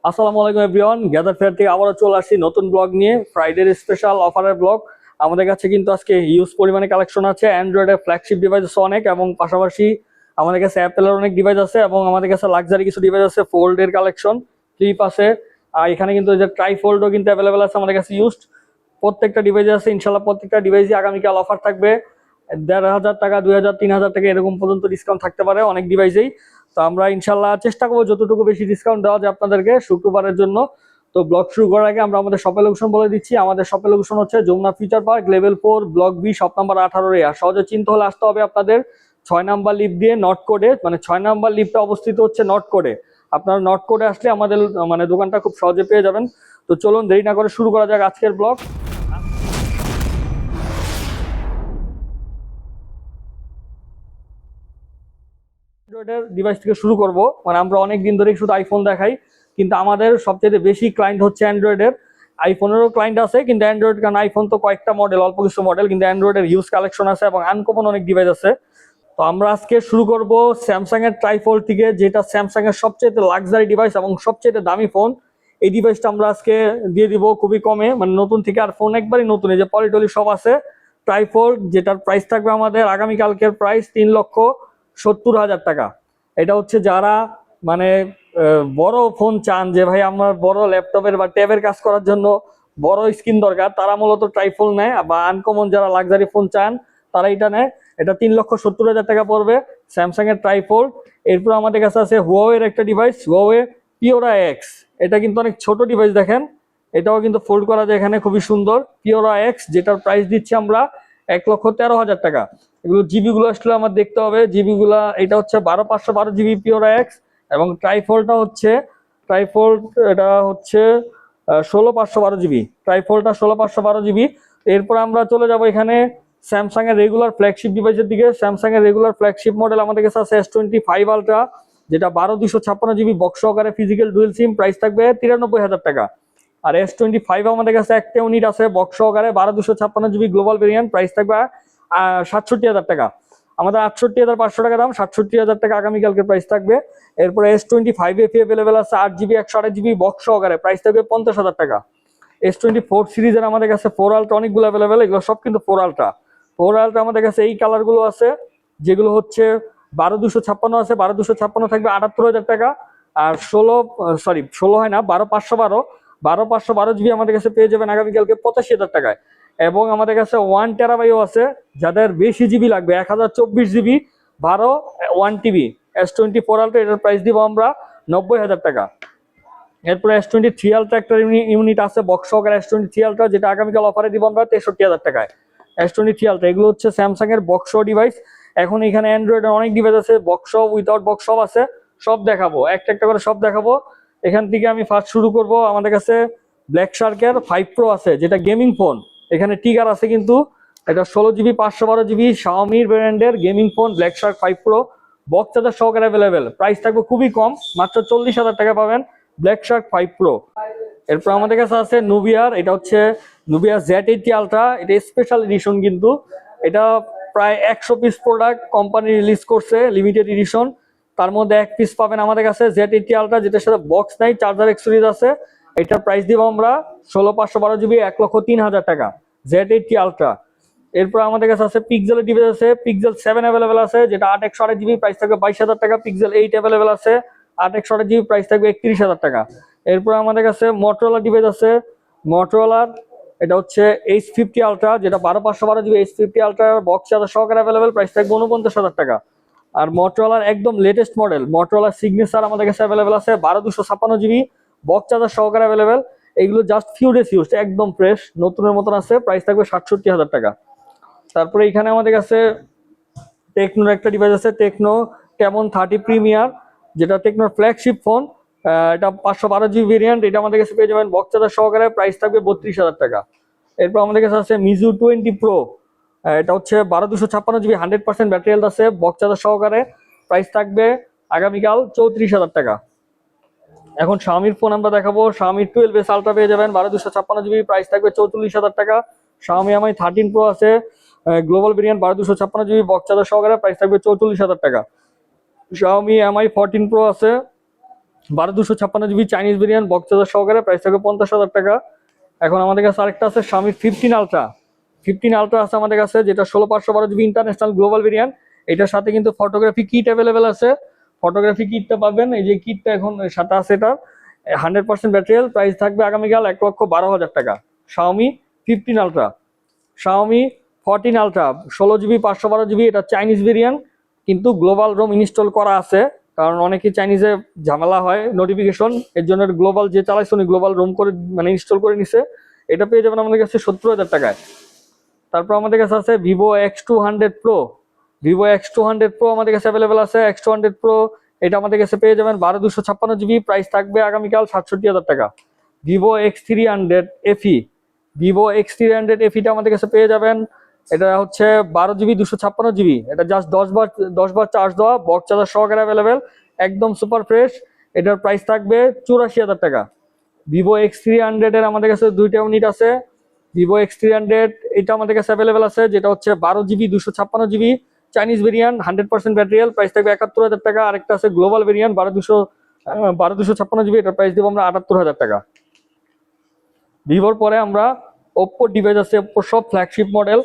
আসসালামু আলাইকুম everyone, gather fair থেকে আবারও চলে আসছি নতুন ব্লগ নিয়ে। ফ্রাইডের স্পেশাল অফারের ব্লগ। আমাদের কাছে কিন্তু আজকে হিউজ পরিমাণে কালেকশন আছে। অ্যান্ড্রয়েডের ফ্ল্যাগশিপ ডিভাইস আছে অনেক, এবং পাশাপাশি আমাদের কাছে অ্যাপেলের অনেক ডিভাইস আছে, এবং আমাদের কাছে লাক্সারি কিছু ডিভাইস আছে। ফোল্ডের কালেকশন, ফ্লিপ আছে, আর এখানে কিন্তু যে ট্রাইফোল্ডও কিন্তু অ্যাভেলেবেল আছে আমাদের কাছে ইউজড। প্রত্যেকটা ডিভাইসে আছে ইনশাল্লাহ। প্রত্যেকটা ডিভাইসে আগামীকাল অফার থাকবে। 1,500 টাকা, 2,000, 3,000 টাকা এরকম পর্যন্ত ডিসকাউন্ট থাকতে পারে অনেক ডিভাইসেই। তো আমরা ইনশাল্লাহ চেষ্টা করবো যতটুকু বেশি ডিসকাউন্ট দেওয়া যায় আপনাদেরকে শুক্রবারের জন্য। তো ব্লগ শুরু করার আগে আমরা আমাদের শপের লোকেশন বলে দিচ্ছি। আমাদের শপের লোকেশন হচ্ছে Jamuna Future Park, level 4, block B, shop number 18 আর সহজে চিন্তা হলে আসতে হবে আপনাদের 6 নাম্বার লিফট দিয়ে নর্থ কোডে, মানে 6 নাম্বার লিফটটা অবস্থিত হচ্ছে নর্থ কোডে। আপনারা নর্থ কোডে আসলে আমাদের মানে দোকানটা খুব সহজে পেয়ে যাবেন। তো চলুন দেরি না করে শুরু করা যাক আজকের ব্লগ। অ্যান্ড্রয়েডের ডিভাইস থেকে শুরু করব। মানে আমরা অনেক দিন ধরেই শুধু আইফোন দেখাই, কিন্তু আমাদের সবচেয়ে বেশি ক্লায়েন্ট হচ্ছে অ্যান্ড্রয়েডের। আইফোনেরও ক্লায়েন্ট আছে, কিন্তু অ্যান্ড্রয়েড, কারণ আইফোন তো কয়েকটা মডেল, অল্প কিছু মডেল, কিন্তু অ্যান্ড্রয়েডের হিউজ কালেকশন আছে এবং আনকমন অনেক ডিভাইস আছে। তো আমরা আজকে শুরু করব স্যামসাং এর ট্রাইফোল্ড থেকে, যেটা স্যামসাং এর সবচেয়ে লাক্সারি ডিভাইস এবং সবচেয়ে দামি ফোন। এই ডিভাইসটা আমরা আজকে দিয়ে দিব খুবই কমে, মানে নতুন থেকে। আর ফোন একবারই নতুন, এই যে পলিটলি সব আছে। ট্রাইফোল্ড, যেটার প্রাইস থাকবে আমাদের আগামীকালকের প্রাইস 3,70,000 টাকা। এটা হচ্ছে যারা মানে বড় ফোন চান, যে ভাই আমার বড় ল্যাপটপের বা ট্যাবের কাজ করার জন্য বড় স্ক্রিন দরকার, তারা মূলত ট্রাইফোল্ড নেয়। বা আনকমন যারা লাক্সারি ফোন চান তারা এটা নেয়। এটা 3,70,000 টাকা পড়বে স্যামসাং এর ট্রাইফোল্ড। এরপর আমাদের কাছে আছে হুয়াওয়ের একটা ডিভাইস, হুয়াওয়ে পিওরা এক্স। এটা কিন্তু অনেক ছোট ডিভাইস, দেখেন এটাও কিন্তু ফোল্ড করা যায় এখানে, খুবই সুন্দর। পিওরা এক্স, যেটার প্রাইস দিচ্ছি আমরা 1,13,000 টাকা। এগুলো জিবি গুলো আসলে আমার দেখতে হবে জিবি গুলা। এটা হচ্ছে 12,512 জিবি পিওরা এক্স, এবং ট্রাইফোল্ড এটা হচ্ছে 16,512 জিবি। ট্রাইফোল্ডটা 16,512 জিবি। এরপর আমরা চলে যাব এখানে স্যামসাং এর রেগুলার ফ্ল্যাগশিপ ডিভাইসের দিকে। স্যামসাং এর রেগুলার ফ্ল্যাগশিপ মডেল আমাদের কাছে আছে S25 আলট্রা, যেটা 12,256 জিবি বক্স সহকারে ফিজিক্যাল ডুয়েল সিম, প্রাইস থাকবে 93,000 টাকা। আর S25 আমাদের কাছে একটা ইউনিট আছে বক্স সহকারে 12,256 জিবি গ্লোবাল ভেরিয়েন্ট, প্রাইস থাকবে 67,000 টাকা। আমাদের 68,500 টাকা দাম, 67,000 টাকা আগামীকালকে প্রাইস থাকবে। এরপরে S25 FE অ্যাভেলেবেল আছে 8 জিবি 128 জিবি বক্স সহকারে, প্রাইস থাকবে 50,000 টাকা। S24 সিরিজের আমাদের কাছে 4 আলট্রা অনেকগুলো অ্যাভেলেবেল, এগুলো সব কিন্তু 4 আলট্রা আমাদের কাছে এই কালারগুলো আছে, যেগুলো হচ্ছে 12,256 আছে। 12,256 থাকবে 78,000 টাকা। আর 16 হয় না, 12,512 জিবি আমাদের কাছে পেয়ে যাবেন আগামীকালকে 85,000 টাকায়। এবং আমাদের কাছে 1 টেরাবাইটও আছে, যাদের বেশি জিবি লাগবে 1024 জিবি 1 TB S24 আলট্রা, এটার প্রাইস দিব আমরা 90,000 টাকা। এরপরে S23 আলট্রা একটা ইউনিট আছে বক্স সহকারে S23 আলট্রা, যেটা আগামীকাল অফারে দিব আমরা 63,000 টাকায়। S23 আলট্রা, এগুলো হচ্ছে স্যামসাং এর বক্স ডিভাইস। এখন এখানে অ্যান্ড্রয়েডের অনেক ডিভাইস আছে, বক্স উইদাউট বক্স সব আছে, সব দেখাবো একটা একটা করে, সব দেখাবো। এখান থেকে আমি ফার্স্ট শুরু করব। আমাদের কাছে ব্ল্যাক শার্কের 5 Pro আছে, যেটা গেমিং ফোন। এখানে টিগার আছে কিন্তু, এটা 16 জিবি 512 জিবি শাওমির ব্র্যান্ডের gaming phone black Shark 5 Pro, box charger সহকারে অ্যাভেলেবেল, প্রাইস থাকবে খুবই কম, মাত্র 40,000 টাকা পাবেন ব্ল্যাক শার্ক 5 Pro। এরপর আমাদের কাছে আছে নুবিয়ার, এটা হচ্ছে নুবিয়া Z80 আলট্রা, এটা স্পেশাল এডিশন কিন্তু। এটা প্রায় 100 পিস প্রোডাক্ট কোম্পানি রিলিজ করছে লিমিটেড এডিশন, তার মধ্যে 1 পিস পাবেন আমাদের কাছে Z80 আলট্রা, যেটার সাথে বক্স নাই, চার্জার এক্সেসরিজ আছে। এটার প্রাইস দিব আমরা 16,512 জিবি 1,03,000 টাকা Z80 আলট্রা। এরপর আমাদের কাছে আছে পিক্সেলের ডিভাইস আছে, পিক্সেল 7 অ্যাভেলেবেল আছে, যেটা 8/128 জিবি, প্রাইস থাকবে 22,000 টাকা। পিক্সেল 8 অ্যাভেলেবেল আছে 8/128 জিবি, প্রাইস থাকবে 31,000 টাকা। এরপর আমাদের কাছে মোটরোলা ডিভাইস আছে, মোটরোলার এটা হচ্ছে H50 আলট্রা, যেটা 12,512 GB H50 ultra, box charger সহকারে অ্যাভেলেবেল, প্রাইস থাকবে 49,000 টাকা। আর মোটরোলার একদম লেটেস্ট মডেল মোটরোলা সিগনেচার আমাদের কাছে অ্যাভেলেবেল আছে 12,256 জিবি বক্স চার্জার সহকারে অ্যাভেলেবেল। এগুলো জাস্ট ফিউ ডেজ ইউজ, একদম ফ্রেশ নতুনের মতন আছে, প্রাইস থাকবে 67,000 টাকা। তারপরে এখানে আমাদের কাছে টেকনোর একটা ডিভাইস আছে, টেকনো কেমন 30 প্রিমিয়ার, যেটা টেকনোর ফ্ল্যাগশিপ ফোন। এটা 512 জিবি ভেরিয়েন্ট, এটা আমাদের কাছে পেয়ে যাবেন বক্স চার্জার সহকারে, প্রাইস থাকবে 32,000 টাকা। এরপর আমাদের কাছে আছে মিজু 20 প্রো, এটা হচ্ছে 12,256 জিবি 100% ব্যাটারি হেলথ আছে, বক্স চার্জার সহকারে, প্রাইস থাকবে আগামীকাল 34,000 টাকা। এখন শাওমির ফোন আমরা দেখাবো, শাওমি 12S আলট্রা পেয়ে যাবেন 12,256 জিবি, প্রাইস থাকবে 34,000 টাকা। শাওমি Mi 13 প্রো আছে global variant 12,256 GB box charger সহকারে, প্রাইস থাকবে 44,000 টাকা। শাওমি Mi 14 প্রো আছে 12/256 GB Chinese variant box charger সহকারে, প্রাইস থাকবে 50,000 টাকা। এখন আমাদের কাছে আরেকটা আছে Xiaomi 15 আলট্রা। 15 আলট্রা আছে আমাদের কাছে, যেটা 16/512 GB ইন্টারন্যাশনাল গ্লোবাল ভেরিয়েন্ট। এটার সাথে কিন্তু ফটোগ্রাফি কিট অ্যাভেলেবেল আছে, ফটোগ্রাফি কিটটা পাবেন, এই যে কিটটা এখন সাথে আছে, এটা 100% ব্যাটারিয়াল। প্রাইস থাকবে আগামীকাল 1,12,000 টাকা। Xiaomi 15 ultra. Xiaomi 14 ultra 16GB 512GB, এটা চাইনিজ ভেরিয়েন্ট, কিন্তু গ্লোবাল রোম ইনস্টল করা আছে, কারণ অনেকে চাইনিজে ঝামেলা হয় নোটিফিকেশন, এর জন্য গ্লোবাল যে চালাইছে উনি গ্লোবাল রোম করে মানে ইনস্টল করে নিছে। এটা পেয়ে যাবেন আমাদের কাছে 70,000 টাকায়। তারপর আমাদের কাছে আছে Vivo X200 Pro। Vivo X200 Pro আমাদের কাছে অ্যাভেলেবেল আছে। X200 Pro এটা আমাদের কাছে পেয়ে যাবেন 12/256GB, প্রাইস থাকবে আগামীকাল 67,000 টাকা। Vivo X300 FE। Vivo X300 FE টা আমাদের কাছে পেয়ে যাবেন, এটা হচ্ছে 12GB 256GB, এটা জাস্ট 10 বার চার্জ দেওয়া, বক্স চার্জার সহকারে অ্যাভেলেবেল, একদম সুপার ফ্রেশ। এটার প্রাইস থাকবে 84,000 টাকা। Vivo X300 এর আমাদের কাছে দুইটা ইউনিট আছে। Vivo X300 এটা আমাদের কাছে অ্যাভেলেবেল আছে, যেটা হচ্ছে 12GB 256GB Chinese variant, 100% ব্যাটারিয়াল, price থাকবে 71,000 টাকা। আরেকটা আছে গ্লোবাল ভেরিয়েন্ট 12/256GB, এটার প্রাইস দেবো আমরা 78,000 টাকা। ভিভোর পরে আমরা ওপ্পোর ডিভাইস আছে, ওপ্পোর সব ফ্ল্যাগশিপ মডেল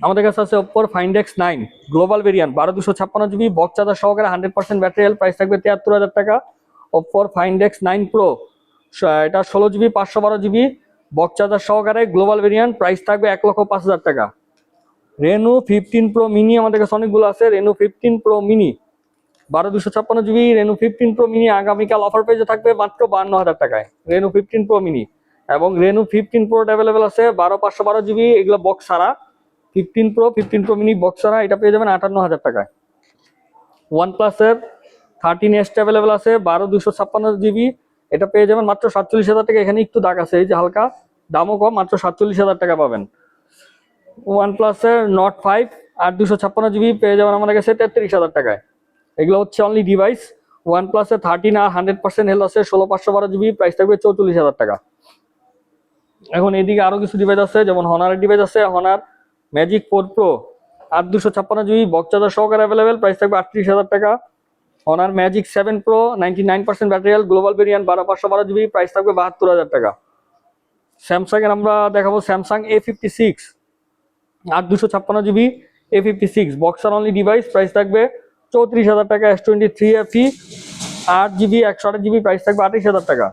আমাদের কাছে আছে। ওপ্পোর Find X9 global variant 12/256GB box charger সহকারে, 100% ব্যাটারিয়াল, প্রাইস থাকবে 73,000 টাকা। ওপ্পোর Find X9 Pro এটা 16GB 512GB বক্স চার্জার সহকারে গ্লোবাল ভেরিয়েন্ট, প্রাইস থাকবে 1,05,000 টাকা। Reno 15 Pro মিনি আমাদের কাছে অনেকগুলো আছে। Reno 15 Pro mini 12/256GB Reno 15 Pro mini আগামীকাল অফার পেজে থাকবে মাত্র 52,000 টাকায়। Reno 15 Pro মিনি এবং Reno 15 Pro অ্যাভেলেবেল আছে 12/512GB, এগুলো বক্স ছাড়া। 15 Pro মিনি বক্স ছাড়া, এটা পেয়ে যাবেন 58,000 টাকায়। OnePlus এর 13S অ্যাভেলেবেল আছে 12/256GB, এটা পেয়ে যাবেন মাত্র 47,000 টাকা। এখানে একটু দাগ আছে, এই যে হালকা, দামও কম, মাত্র 47,000 টাকা পাবেন। OnePlus এর Note 5 8/256GB পেয়ে যাবেন আমাদের কাছে 33,000 টাকায়। এগুলো হচ্ছে অনলি ডিভাইস। OnePlus এর 13 আর 100% হেলথ আছে 16/512GB, প্রাইস থাকবে 44,000 টাকা। এখন এদিকে আরো কিছু ডিভাইস আছে, যেমন হনারের ডিভাইস আছে, Honor Magic 4 Pro 8/256GB box charger সহকারে অ্যাভেলেবেল, প্রাইস থাকবে 38,000 টাকা। হনার ম্যাজিক 7 Pro 99% ব্যাটারিয়াল গ্লোবাল ভেরিয়েন্ট 12/512GB, প্রাইস থাকবে 72,000 টাকা। স্যামসাং এর আমরা দেখাবো স্যামসাং A56 8/256GB A56 বক্সার অনলি ডিভাইস, প্রাইস থাকবে 34,000 টাকা। S23 FE 8GB 128GB, price থাকবে 28,000 টাকা।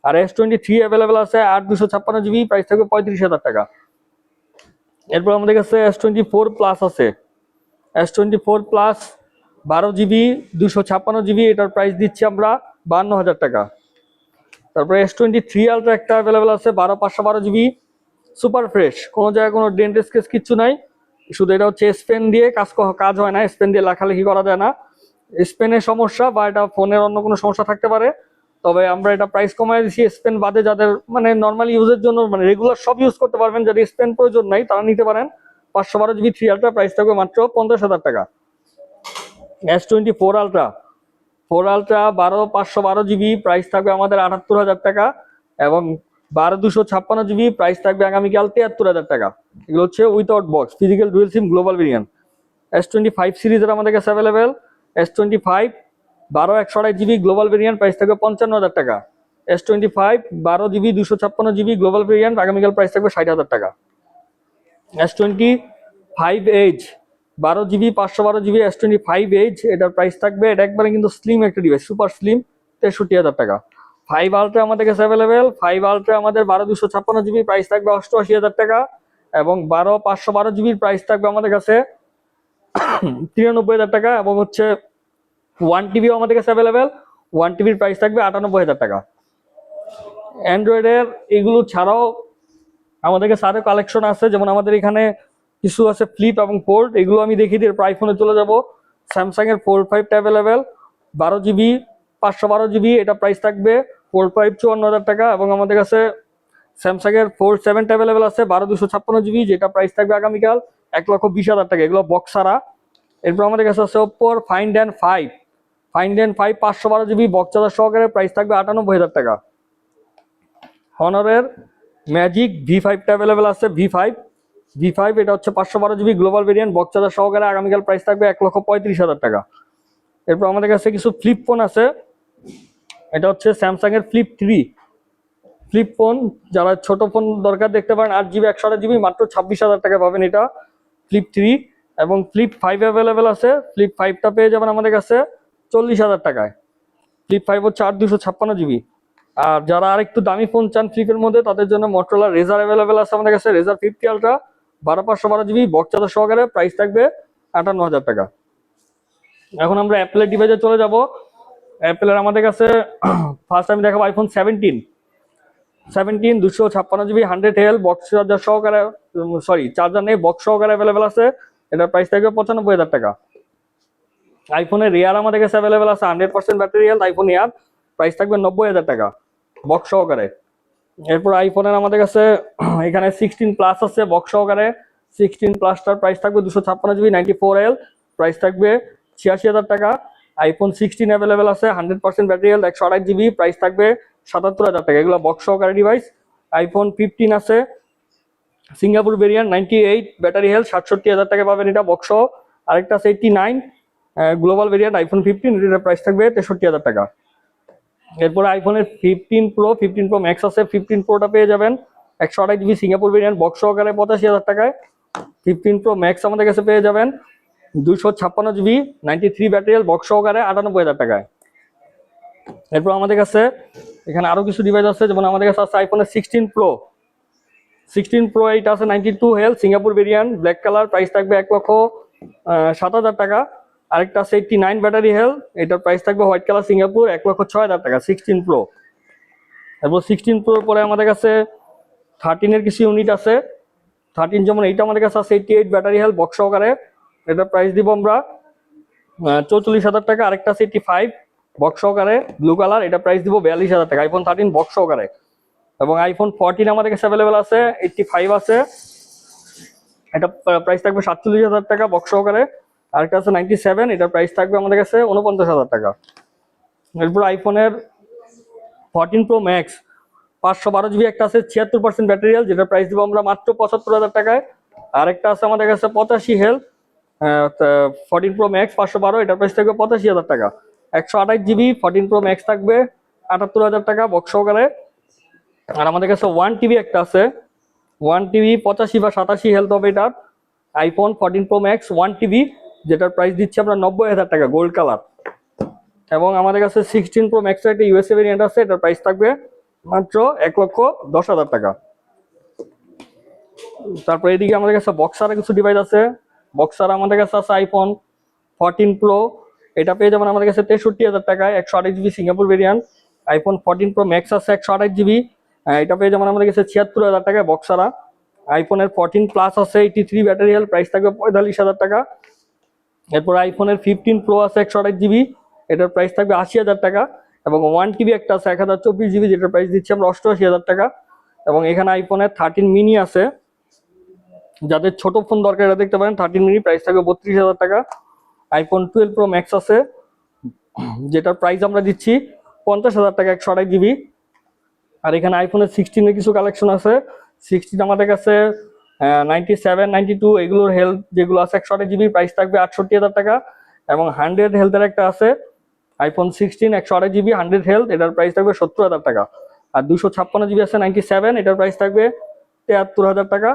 আর S23 অ্যাভেলেবেল আছে 8/256GB, প্রাইস থাকবে 35,000 টাকা। এরপর আমাদের কাছে S24 প্লাস আছে। S24 প্লাস 12GB 256GB, এটার প্রাইস দিচ্ছি আমরা 52,000 টাকা। তারপরে S23 আলট্রা একটা অ্যাভেলেবেল আছে 12/512GB সুপার ফ্রেশ, কোনো জায়গায় কোনো ডেন্ট স্কেচ কিচ্ছু নাই, শুধু এটা হচ্ছে স্পেন দিয়ে কাজ হয় না, স্পেন দিয়ে লেখালেখি করা যায় না, স্পেনের সমস্যা বা এটা ফোনের অন্য কোনো সমস্যা থাকতে পারে। তবে আমরা এটা প্রাইস কমায় দিচ্ছি স্পেন বাদে, যাদের মানে নর্মাল ইউজের জন্য, মানে রেগুলার সব ইউজ করতে পারবেন, যাদের স্পেন প্রয়োজন নাই তারা নিতে পারেন। 512GB 3 আলট্রা, প্রাইস থাকবে মাত্র 50,000 টাকা। S24 আলট্রা 12/512GB, প্রাইস থাকবে আমাদের 78,000 টাকা এবং 12/256GB, প্রাইস থাকবে আগামীকাল 73,000 টাকা। এগুলো হচ্ছে উইথাউট বক্স ফিজিক্যাল ডুয়েল সিম গ্লোবাল ভেরিয়েন্ট। S25 সিরিজের আমাদের কাছে available. S25 12/128GB global variant, price থাকবে 55,000 টাকা। S25 12GB 256GB global variant, আগামীকাল প্রাইস থাকবে 60,000 টাকা। S25 Edge 12GB 512GB S25 Edge, এটার প্রাইস থাকবে, এটা একবারে কিন্তু স্লিম একটা ডিভাইস, সুপার স্লিম, 63,000 টাকা। 5 আলট্রা আমাদের কাছে অ্যাভেলেবেল। 5 আলট্রা আমাদের 12/256GB, প্রাইস থাকবে 88,000 টাকা এবং 12/512GB প্রাইস থাকবে আমাদের কাছে 93,000 টাকা এবং হচ্ছে 1TB আমাদের কাছে অ্যাভেলেবেল। 1TBর প্রাইস থাকবে 98,000 টাকা। অ্যান্ড্রয়েডের এগুলো ছাড়াও আমাদের কাছে আরো কালেকশন আছে, যেমন আমাদের এখানে কিছু আছে ফ্লিপ এবং ফোল্ড, এগুলো আমি দেখিয়ে দিই, এরপর আইফোনে চলে যাব। স্যামসাং এর ফোল্ড 5টা অ্যাভেলেবেল 12GB 512GB, এটা প্রাইস থাকবে ফোল্ড 5 54,000 টাকা এবং আমাদের কাছে স্যামসাং এর ফোল্ড 7টা অ্যাভেলেবেল আছে 12/256GB, যেটা প্রাইস থাকবে আগামীকাল 1,20,000 টাকা, এগুলো বক্স ছাড়া। এরপর আমাদের কাছে আছে ওপ্পোর Find N5 512GB box charger সহকারে, প্রাইস থাকবে 98,000 টাকা। হনারের ম্যাজিক V5টা অ্যাভেলেবেল আছে V5 এটা হচ্ছে 512GB global variant box charger সহকারে, আগামীকাল প্রাইস থাকবে 1,35,000 টাকা। এরপর আমাদের কাছে কিছু ফ্লিপ ফোন আছে, এটা হচ্ছে স্যামসাং এর ফ্লিপ 3 ফ্লিপ ফোন, যারা ছোট ফোন দরকার দেখতে পারেন, 8 GB 128 GB মাত্র 26,000 টাকা পাবেন এটা ফ্লিপ 3। এবং ফ্লিপ 5 অ্যাভেলেবেল আছে, ফ্লিপ 5টা পেয়ে যাবেন আমাদের কাছে 40,000 টাকায়। ফ্লিপ 5 হচ্ছে 8 256 GB। আর যারা আর একটু দামি ফোন চান ফ্লিপের মধ্যে, তাদের জন্য মোটরোলা রেজার অ্যাভেলেবেল আছে আমাদের কাছে, রেজার 50 আলট্রা 12/512 GB বক্স চার্জার সহকারে, প্রাইস থাকবে 58,000 টাকা। এখন আমরা অ্যাপেলের ডিভাইসে চলে যাব। অ্যাপেলের আমাদের কাছে ফার্স্ট আমি দেখাবো iPhone 17 256 GB 100L box charger সহকারে, সরি চার্জার নেই, বক্স সহকারে অ্যাভেলেবেল আছে। এটার প্রাইস থাকবে 95,000 টাকা। আইফোনের রিয়ার আমাদের কাছে অ্যাভেলেবেল আছে 100% battery health iPhone air, price থাকবে 90,000 টাকা বক্স সহকারে। এরপর আইফোনের আমাদের কাছে এখানে 16 প্লাস আছে বক্স সহকারে, 16 প্লাসটার প্রাইস থাকবে 256 GB 94L, প্রাইস থাকবে 86,000 টাকা। আইফোন 16 অ্যাভেলেবেল আছে 100% ব্যাটারি হেলথ 128 GB, প্রাইস থাকবে 77,000 টাকা। এগুলো বক্স সহকারে ডিভাইস। আইফোন 15 আছে সিঙ্গাপুর ভেরিয়েন্ট 98 ব্যাটারি হেলথ 67,000 টাকা পাবেন এটা বক্স। আরেকটা আছে 89 গ্লোবাল ভেরিয়েন্ট আইফোন 15, এটার প্রাইস থাকবে 63,000 টাকা। এরপরে আইফোনের 15 প্রো ম্যাক্স আছে, 15 প্রোটা পেয়ে যাবেন 128 GB সিঙ্গাপুর ভেরিয়েন্ট বক্স সহকারে 85,000 টাকায়। 15 প্রো ম্যাক্স আমাদের কাছে পেয়ে যাবেন 256 GB 93 ব্যাটারি হেলথ বক্স সহকারে 98,000 টাকায়। এরপর আমাদের কাছে এখানে আরো কিছু ডিভাইস আছে, যেমন আমাদের কাছে আছে আইফোনের 16 প্রো এইটা আছে 92 health Singapore variant black colour, price থাকবে 1,07,000 টাকা। আরেকটা আছে 89 ব্যাটারি হেলথ, এটার প্রাইস থাকবে হোয়াইট কালার সিঙ্গাপুর 1,06,000 টাকা 16 প্রো। এরপর 16 প্রোর পরে আমাদের কাছে 13 এর কিছু ইউনিট আছে। 13 যেমন এইটা আমাদের কাছে আছে 88 ব্যাটারি হেলথ বক্স সহকারে, এটার প্রাইস দিব আমরা 44,000 টাকা। আরেকটা আছে 85 বক্স সহকারে ব্লু কালার, এটা প্রাইস দিব 42,000 টাকা আইফোন 13 বক্স সহকারে। এবং আইফোন 14 আমাদের কাছে অ্যাভেলেবেল আছে 85 আছে, এটা প্রাইস থাকবে 47,000 টাকা বক্স সহকারে। আরেকটা আছে 97, এটার প্রাইস থাকবে আমাদের কাছে 49,000 টাকা। এরপর আইফোনের 14 প্রো ম্যাক্স 512 GB একটা আছে 76% ব্যাটারি হেলথ, যেটার প্রাইস দিব আমরা মাত্র 75,000 টাকায়। আরেকটা আছে আমাদের কাছে 85 হেলথ 14 প্রো ম্যাক্স 512, এটার প্রাইস থাকবে 85,000 টাকা। 128 GB 14 প্রো ম্যাক্স থাকবে 78,000 টাকা বক্স সহকারে। আর আমাদের কাছে 1 TB একটা আছে, 1 TB 85 বা 87 হেলথ হবে এটার, আইফোন 14 প্রো ম্যাক্স 1 TB, যেটার প্রাইস দিচ্ছি আমরা 90,000 টাকা গোল্ড কালার। এবং আমাদের কাছে 16 প্রো ম্যাক্স একটা ইউএসএ ভেরিয়েন্ট আছে, এটার প্রাইস থাকবে মাত্র 1,10,000 টাকা। তারপর এদিকে আমাদের কাছে বক্সারের কিছু ডিভাইস আছে। বক্সার আমাদের কাছে আছে আইফোন 14 প্রো, এটা পেয়ে যাবেন আমাদের কাছে 63,000 টাকায় 128 GB Singapore variant. IPhone 14 pro max আছে 128 GB, এটা পেয়ে যাবেন আমাদের কাছে 76,000 টাকায় বক্সারা। আইফোনের 14 প্লাস আছে 83 ব্যাটারি হেলথ, প্রাইস থাকবে 45,000 টাকা। এরপর আইফোনের 15 প্রো আছে 128 GB, এটার প্রাইস থাকবে 80,000 টাকা। এবং 1 TB একটা আছে 1024 GB, যেটার প্রাইস দিচ্ছি আমরা 88,000 টাকা। এবং এখানে আইফোনের 13 মিনি আছে, যাদের ছোট ফোন দরকার এটা দেখতে পারেন 13 মিনি, প্রাইস থাকবে 32,000 টাকা। আইফোন 12 প্রো ম্যাক্স আছে, যেটার প্রাইস আমরা দিচ্ছি 50,000 টাকা 128 GB। আর এখানে আইফোনের 16 এর কিছু কালেকশন আছে। 16 আমাদের কাছে 97 92 এগুলোর হেলথ যেগুলো আছে 128 GB, প্রাইস থাকবে 68,000 টাকা। এবং 100 হেলথের একটা আছে আইফোন 16 128 GB 100 হেলথ, এটার প্রাইস থাকবে 70,000 টাকা। আর 256 GB আছে 97, এটার প্রাইস থাকবে 73,000 টাকা।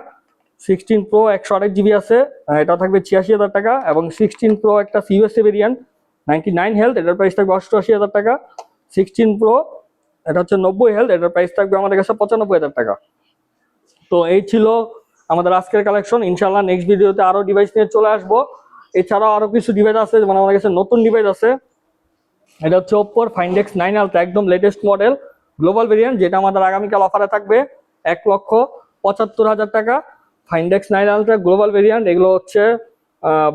16 প্রো 128 GB আছে, এটা থাকবে 86,000 টাকা। এবং 16 প্রো একটা ইউএসএ ভেরিয়েন্ট 99 হেলথ, এটার প্রাইস থাকবে 88,000 টাকা। 16 প্রো এটা হচ্ছে 90 হেলথ, এটার প্রাইস থাকবে আমাদের কাছে 95,000 টাকা। তো এই ছিল আমাদের আজকের কালেকশন। ইনশাআল্লাহ নেক্সট ভিডিওতে আরো ডিভাইস নিয়ে চলে আসবো। এছাড়াও আরো কিছু ডিভাইস আছে, যেমন আমাদের কাছে নতুন ডিভাইস আছে, এটা হচ্ছে Oppo Find X9 Ultra, একদম লেটেস্ট মডেল গ্লোবাল ভেরিয়েন্ট, যেটা আমাদের আগামীকাল অফারে থাকবে 1,75,000 টাকা। Find X9 Ultra global variant, এগুলো হচ্ছে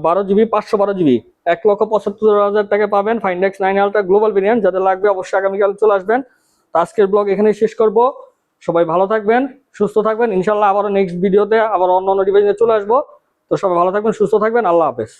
12 GB 512 GB 1,75,000 টাকা পাবেন Find X9 Ultra global variant. যাদের লাগবে অবশ্যই আগামীকাল চলে আসবেন। তো আজকের ব্লগ এখানেই শেষ করব। সবাই ভালো থাকবেন, সুস্থ থাকবেন। ইনশাল্লাহ আবারও নেক্সট ভিডিওতে আবার অন্য ডিভাইস নিয়ে চলে আসবো। তো সবাই ভালো থাকবেন, সুস্থ থাকবেন, আল্লাহ হাফেজ।